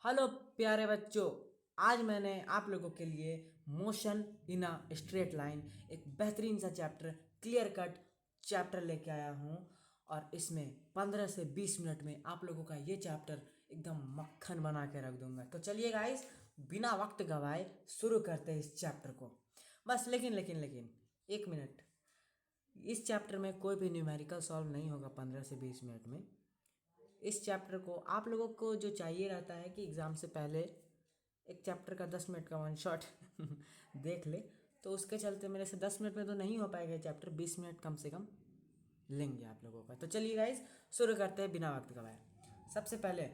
Hello प्यारे बच्चों। आज मैंने आप लोगों के लिए motion in a straight line एक बेहतरीन सा चैप्टर क्लियर कट चैप्टर लेके आया हूँ। और इसमें 15 से 20 मिनट में आप लोगों का ये चैप्टर एकदम मक्खन बना के रख दूंगा। तो चलिए गाइस, बिना वक्त गवाए शुरू करते हैं इस चैप्टर को। बस लेकिन एक मिनट, इस चैप्टर में कोई भी न्यूमेरिकल सॉल्व नहीं होगा 15 से 20 मिनट में। इस चैप्टर को आप लोगों को जो चाहिए रहता है कि एग्ज़ाम से पहले एक चैप्टर का 10 मिनट का वन शॉट देख ले, तो उसके चलते मेरे से 10 मिनट में तो नहीं हो पाएगा चैप्टर, 20 मिनट कम से कम लेंगे आप लोगों का। तो चलिए गाइस, शुरू करते हैं बिना वक्त गवाए। सबसे पहले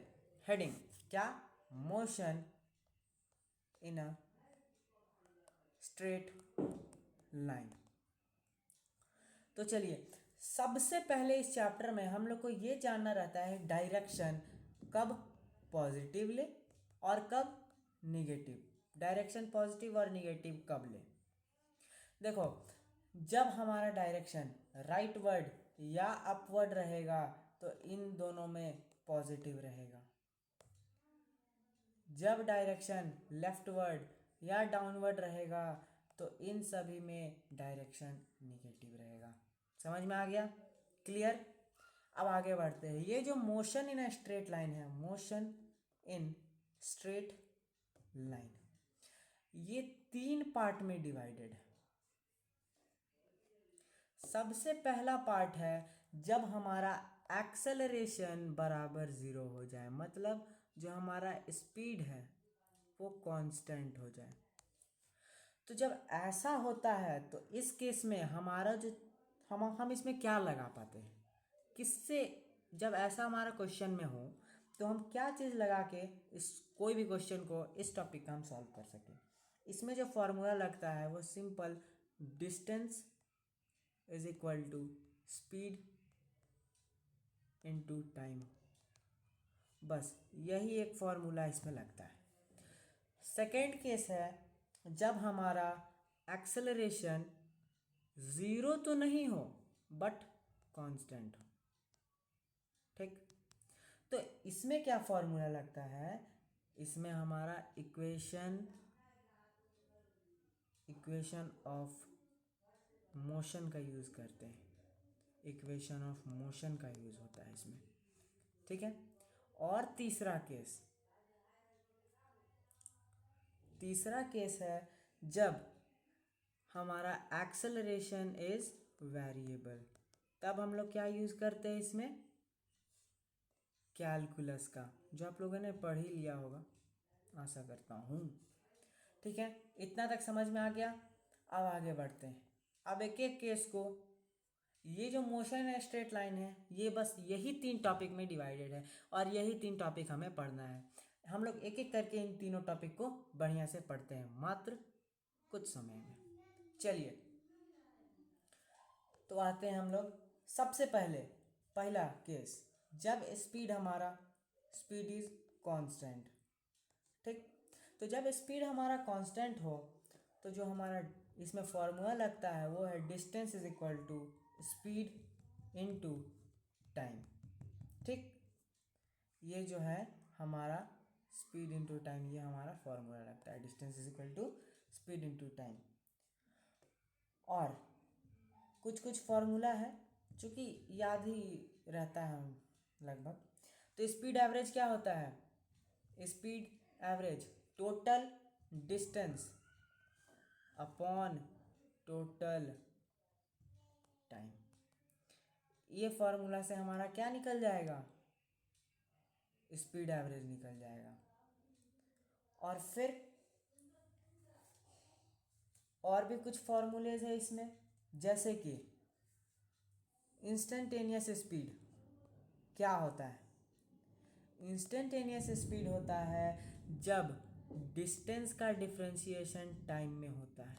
हेडिंग क्या, motion in a straight line. तो चलिए, सबसे पहले इस चैप्टर में हम लोग को ये जानना रहता है डायरेक्शन कब पॉजिटिव ले और कब निगेटिव। डायरेक्शन पॉजिटिव और निगेटिव कब ले। देखो, जब हमारा डायरेक्शन राइटवर्ड या अपवर्ड रहेगा तो इन दोनों में पॉजिटिव रहेगा। जब डायरेक्शन लेफ्टवर्ड या डाउनवर्ड रहेगा तो इन सभी में डायरेक्शन निगेटिव रहेगा। समझ में आ गया? क्लियर? अब आगे बढ़ते हैं। ये जो motion in a straight line है, मोशन इन स्ट्रेट लाइन, ये 3 पार्ट में डिवाइडेड है। सबसे पहला पार्ट है जब हमारा एक्सेलरेशन बराबर 0 हो जाए, मतलब जो हमारा स्पीड है वो कांस्टेंट हो जाए। तो जब ऐसा होता है तो इस केस में हमारा जो हम इसमें क्या लगा पाते हैं, किससे, जब ऐसा हमारा क्वेश्चन में हो तो हम क्या चीज़ लगा के इस कोई भी क्वेश्चन को, इस टॉपिक का हम सॉल्व कर सकें। इसमें जो फॉर्मूला लगता है वो simple, distance is equal to speed into time. बस यही एक फॉर्मूला इसमें लगता है। सेकेंड केस है जब हमारा एक्सेलरेशन 0 तो नहीं हो बट कांस्टेंट हो। ठीक, तो इसमें क्या फॉर्मूला लगता है, इसमें हमारा इक्वेशन ऑफ मोशन का यूज़ करते हैं। इक्वेशन ऑफ मोशन का यूज़ होता है इसमें। ठीक है। और तीसरा केस है जब हमारा एक्सेलरेशन इज वेरिएबल। तब हम लोग क्या यूज़ करते हैं इसमें, कैलकुलस का, जो आप लोगों ने पढ़ ही लिया होगा, आशा करता हूँ। ठीक है, इतना तक समझ में आ गया। अब आगे बढ़ते हैं। अब एक एक केस को, ये जो मोशन है स्ट्रेट लाइन है, ये बस यही 3 टॉपिक में डिवाइडेड है और यही 3 टॉपिक हमें पढ़ना है। हम लोग एक एक करके इन तीनों टॉपिक को बढ़िया से पढ़ते हैं मात्र कुछ समय में। चलिए, तो आते हैं हम लोग सबसे पहले, पहला केस, जब स्पीड इज कांस्टेंट। ठीक, तो जब स्पीड हमारा कांस्टेंट हो तो जो हमारा इसमें फॉर्मूला लगता है वो है distance is equal to speed into time. ठीक, ये जो है हमारा स्पीड इनटू टाइम, ये हमारा फॉर्मूला लगता है, distance is equal to speed into time. और कुछ कुछ फॉर्मूला है जो कि याद ही रहता है लगभग। तो स्पीड एवरेज क्या होता है, speed average total distance upon total time. ये फॉर्मूला से हमारा क्या निकल जाएगा, स्पीड एवरेज निकल जाएगा। और फिर और भी कुछ फॉर्मूलेज है इसमें, जैसे कि इंस्टेंटेनियस स्पीड क्या होता है, इंस्टेंटेनियस स्पीड होता है जब डिस्टेंस का डिफरेंशिएशन टाइम में होता है।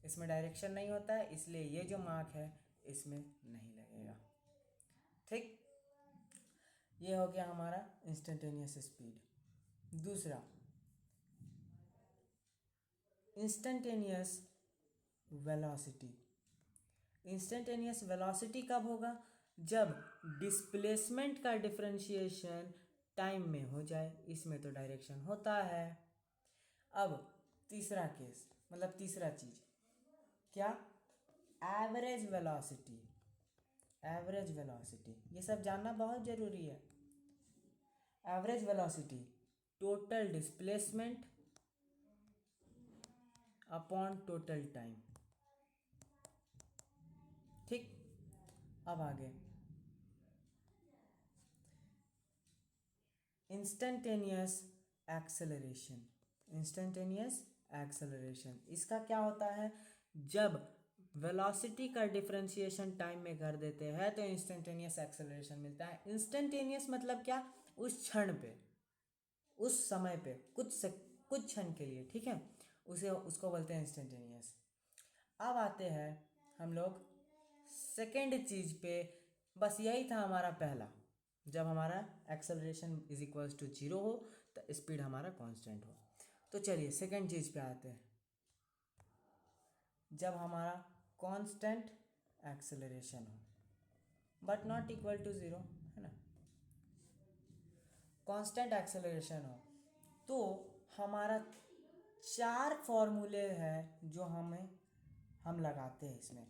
इसमें डायरेक्शन नहीं होता है, इसलिए ये जो मार्क है इसमें नहीं लगेगा। ठीक, ये हो गया हमारा इंस्टेंटेनियस स्पीड। दूसरा, इंस्टेंटेनियस वेलोसिटी। इंस्टेंटेनियस वेलोसिटी कब होगा, जब डिस्प्लेसमेंट का डिफरेंशिएशन टाइम में हो जाए, इसमें तो डायरेक्शन होता है। अब तीसरा केस, मतलब तीसरा चीज क्या, एवरेज वेलोसिटी। एवरेज वेलोसिटी ये सब जानना बहुत जरूरी है। Average velocity total displacement upon total time. ठीक, अब आगे इंस्टेंटेनियस एक्सेलरेशन। इंस्टेंटेनियस एक्सेलरेशन इसका क्या होता है, जब वेलोसिटी का डिफरेंशिएशन टाइम में कर देते हैं तो इंस्टेंटेनियस एक्सेलरेशन मिलता है। इंस्टेंटेनियस मतलब क्या, उस क्षण पे, उस समय पे, कुछ क्षण के लिए, ठीक है, उसे उसको बोलते हैं इंस्टेंटेनियस। अब आते हैं हम लोग सेकेंड चीज पे। बस यही था हमारा पहला, जब हमारा एक्सेलरेशन इज इक्वल्स टू 0 हो तो स्पीड हमारा कांस्टेंट हो। तो चलिए सेकेंड चीज पे आते हैं, जब हमारा कांस्टेंट एक्सेलरेशन हो बट नॉट इक्वल टू 0, है ना, कांस्टेंट एक्सेलरेशन हो तो हमारा 4 फॉर्मूले हैं जो हम लगाते हैं इसमें,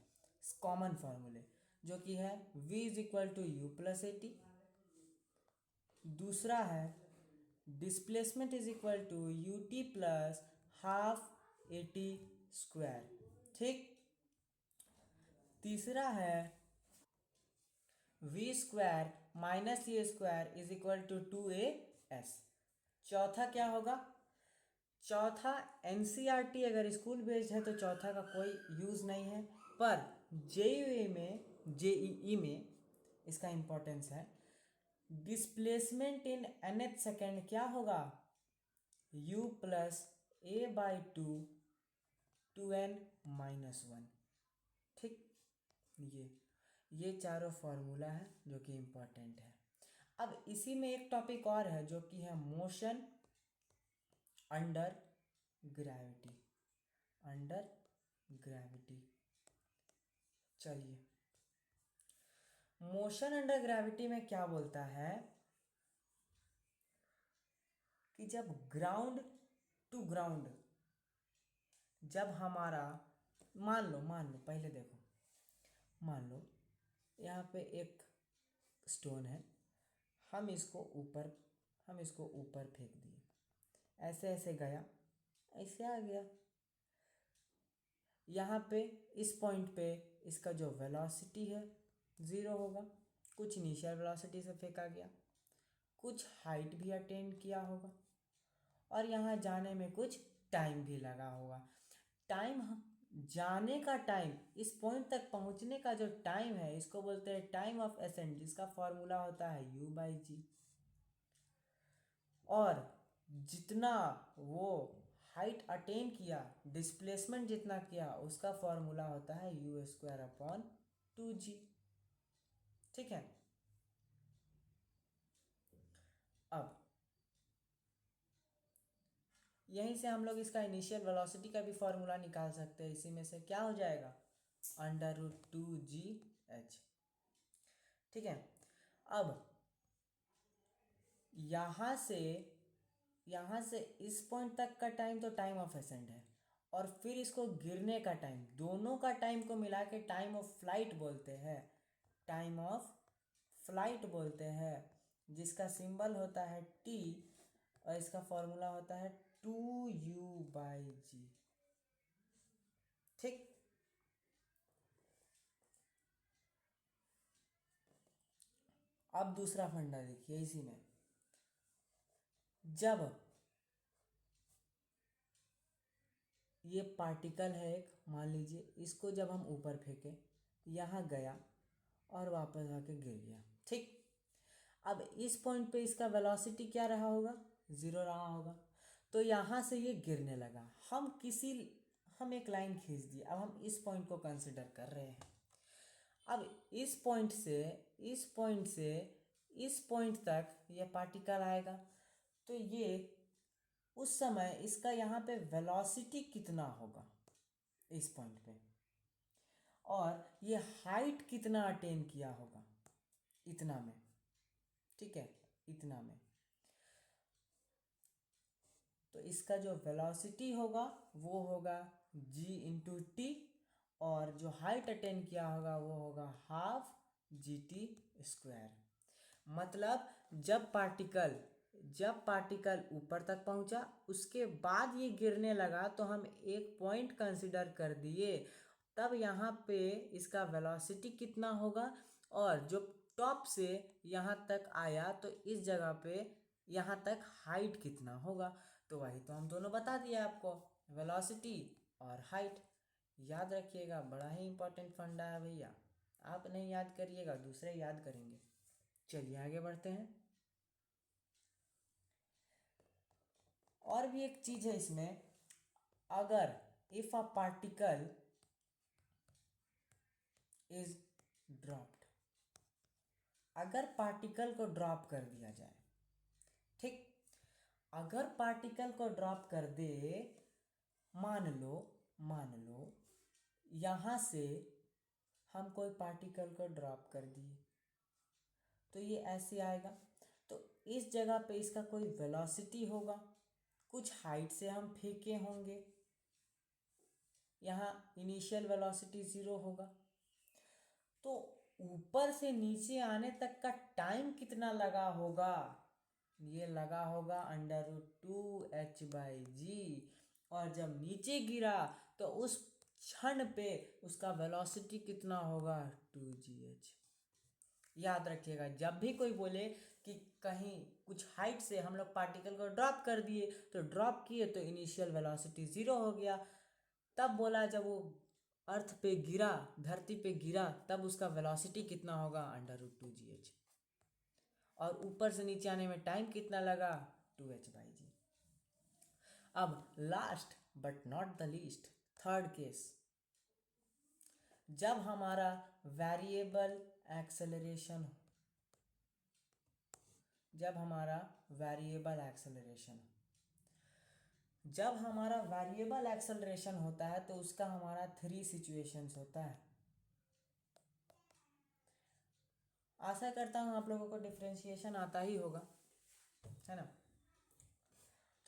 कॉमन फॉर्मूले, जो कि है v is equal to u plus a t. दूसरा है displacement is equal to u t plus half a t square. ठीक, तीसरा है v square minus a square is equal to 2as। चौथा क्या होगा, चौथा एनसीईआरटी अगर स्कूल बेस्ड है तो चौथा का कोई यूज़ नहीं है, पर जेईई में इसका इंपॉर्टेंस है। डिस्प्लेसमेंट इन nth सेकेंड क्या होगा, u plus a by two n minus one. ठीक, ये चारों फॉर्मूला है जो कि इम्पोर्टेंट है। अब इसी में एक टॉपिक और है जो कि है motion under gravity. Under gravity, चलिए मोशन अंडर ग्रेविटी में क्या बोलता है कि जब ग्राउंड टू ग्राउंड, जब हमारा मान लो पहले देखो, मान लो यहाँ पे एक स्टोन है, हम इसको ऊपर फेंक दिए, ऐसे ऐसे गया, ऐसे आ गया, यहाँ पे इस पॉइंट पे इसका जो वेलोसिटी है 0 होगा। कुछ इनिशियल वेलोसिटी से फेंका गया, कुछ हाइट भी अटेन किया होगा, और यहाँ जाने में कुछ टाइम भी लगा होगा। टाइम, जाने का टाइम, इस पॉइंट तक पहुँचने का जो टाइम है इसको बोलते हैं टाइम ऑफ एसेंट, जिसका फॉर्मूला होता है u/g। और जितना वो हाइट अटेन किया, डिस्प्लेसमेंट जितना किया, उसका फॉर्मूला होता है u स्क्वायर अपॉन 2g। ठीक है, अब यहीं से हम लोग इसका इनिशियल वेलोसिटी का भी फॉर्मूला निकाल सकते हैं। इसी में से क्या हो जाएगा, √2gh। ठीक है, अब यहाँ से इस पॉइंट तक का टाइम तो टाइम ऑफ एसेंट है, और फिर इसको गिरने का टाइम, दोनों का टाइम को मिला के टाइम ऑफ फ्लाइट बोलते हैं। टाइम ऑफ फ्लाइट बोलते हैं, जिसका सिंबल होता है t, और इसका फॉर्मूला होता है 2u/g। ठीक, अब दूसरा फंडा देखिए इसी में, जब ये पार्टिकल है एक, मान लीजिए इसको जब हम ऊपर फेंके, यहाँ गया और वापस आके गिर गया। ठीक, अब इस पॉइंट पे इसका वेलोसिटी क्या रहा होगा, 0 रहा होगा। तो यहाँ से ये गिरने लगा, हम एक लाइन खींच दिए, अब हम इस पॉइंट को कंसिडर कर रहे हैं। अब इस पॉइंट तक ये पार्टिकल आएगा, तो ये उस समय इसका यहाँ पे वेलोसिटी कितना होगा इस पॉइंट पे, और ये हाइट कितना अटेन किया होगा इतना में। ठीक है, इतना में, इसका जो वेलोसिटी होगा वो होगा g इंटू टी, और जो हाइट अटेन किया होगा वो होगा हाफ gt स्क्वायर। मतलब जब पार्टिकल ऊपर तक पहुंचा उसके बाद ये गिरने लगा तो हम एक पॉइंट कंसिडर कर दिए, तब यहाँ पे इसका वेलोसिटी कितना होगा, और जो टॉप से यहाँ तक आया तो इस जगह पे यहाँ तक हाइट कितना होगा। तो वही तो हम दोनों बता दिए आपको, वेलोसिटी और हाइट। याद रखिएगा, बड़ा ही इंपॉर्टेंट फंडा है भैया, आप नहीं याद करिएगा दूसरे याद करेंगे। चलिए आगे बढ़ते हैं। और भी एक चीज है इसमें, अगर if a particle is dropped, अगर पार्टिकल को ड्रॉप कर दिया जाए, ठीक, अगर पार्टिकल को ड्रॉप कर दे, मान लो यहां से हम कोई पार्टिकल को ड्रॉप कर दिए तो ये ऐसे आएगा, तो इस जगह पे इसका कोई वेलोसिटी होगा, कुछ हाइट से हम फेंके होंगे, यहाँ इनिशियल वेलोसिटी 0 होगा, तो ऊपर से नीचे आने तक का टाइम कितना लगा होगा, ये लगा होगा √2h/g, और जब नीचे गिरा तो उस क्षण पे उसका वेलोसिटी कितना होगा 2gh। याद रखिएगा, जब भी कोई बोले कि कहीं कुछ हाइट से हम लोग पार्टिकल को ड्रॉप कर दिए, तो ड्रॉप किए तो इनिशियल वेलोसिटी 0 हो गया, तब बोला जब वो अर्थ पे गिरा, धरती पे गिरा, तब उसका वेलोसिटी कितना होगा √2gh, और ऊपर से नीचे आने में टाइम कितना लगा 2h/g। अब last but not the least, third case, जब हमारा वेरिएबल एक्सेलरेशन जब हमारा वेरिएबल एक्सेलरेशन होता है तो उसका हमारा 3 सिचुएशंस होता है। आशा करता हूँ आप लोगों को डिफरेंशिएशन आता ही होगा, है ना।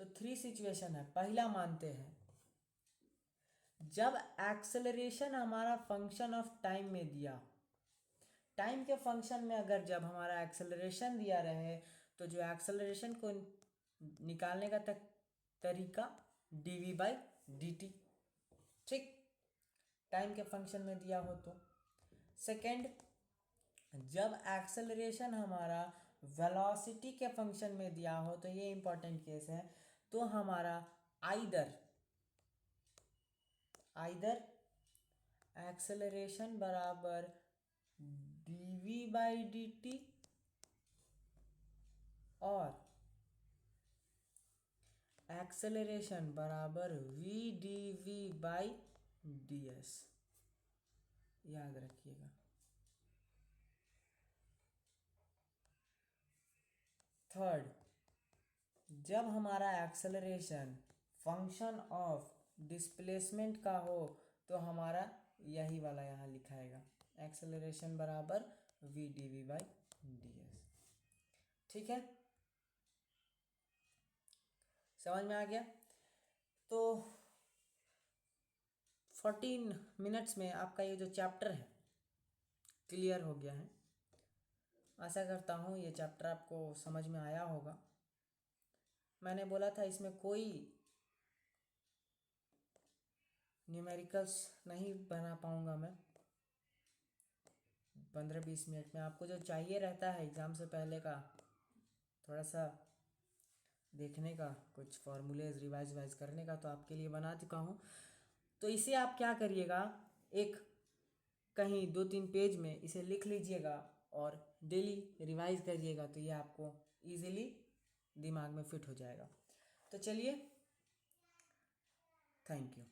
तो 3 सिचुएशन है। पहला मानते हैं जब एक्सेलरेशन हमारा फंक्शन ऑफ टाइम में दिया, टाइम के फंक्शन में अगर जब हमारा एक्सेलरेशन दिया रहे तो जो एक्सेलरेशन को निकालने का तरीका dv/dt, ठीक, टाइम के फंक्शन में दिया हो तो। सेकेंड, जब एक्सेलरेशन हमारा वेलोसिटी के फंक्शन में दिया हो, तो ये इंपॉर्टेंट केस है, तो हमारा आइदर एक्सेलरेशन बराबर dv/dt और एक्सेलरेशन बराबर v/ds। याद रखिएगा। थर्ड, जब हमारा एक्सेलरेशन फंक्शन ऑफ डिस्प्लेसमेंट का हो तो हमारा यही वाला यहाँ लिखाएगा, एक्सेलरेशन बराबर v/dv/ds। ठीक है, समझ में आ गया। तो 14 मिनट्स में आपका ये जो चैप्टर है क्लियर हो गया है। आशा करता हूँ ये चैप्टर आपको समझ में आया होगा। मैंने बोला था इसमें कोई न्यूमेरिकल्स नहीं बना पाऊँगा मैं 15-20 मिनट में। आपको जो चाहिए रहता है एग्ज़ाम से पहले का थोड़ा सा देखने का, कुछ फॉर्मूलेज रिवाइज करने का, तो आपके लिए बना चुका हूँ। तो इसे आप क्या करिएगा, एक कहीं 2-3 पेज में इसे लिख लीजिएगा और डेली रिवाइज करिएगा, तो ये आपको इजीली दिमाग में फिट हो जाएगा। तो चलिए, थैंक यू।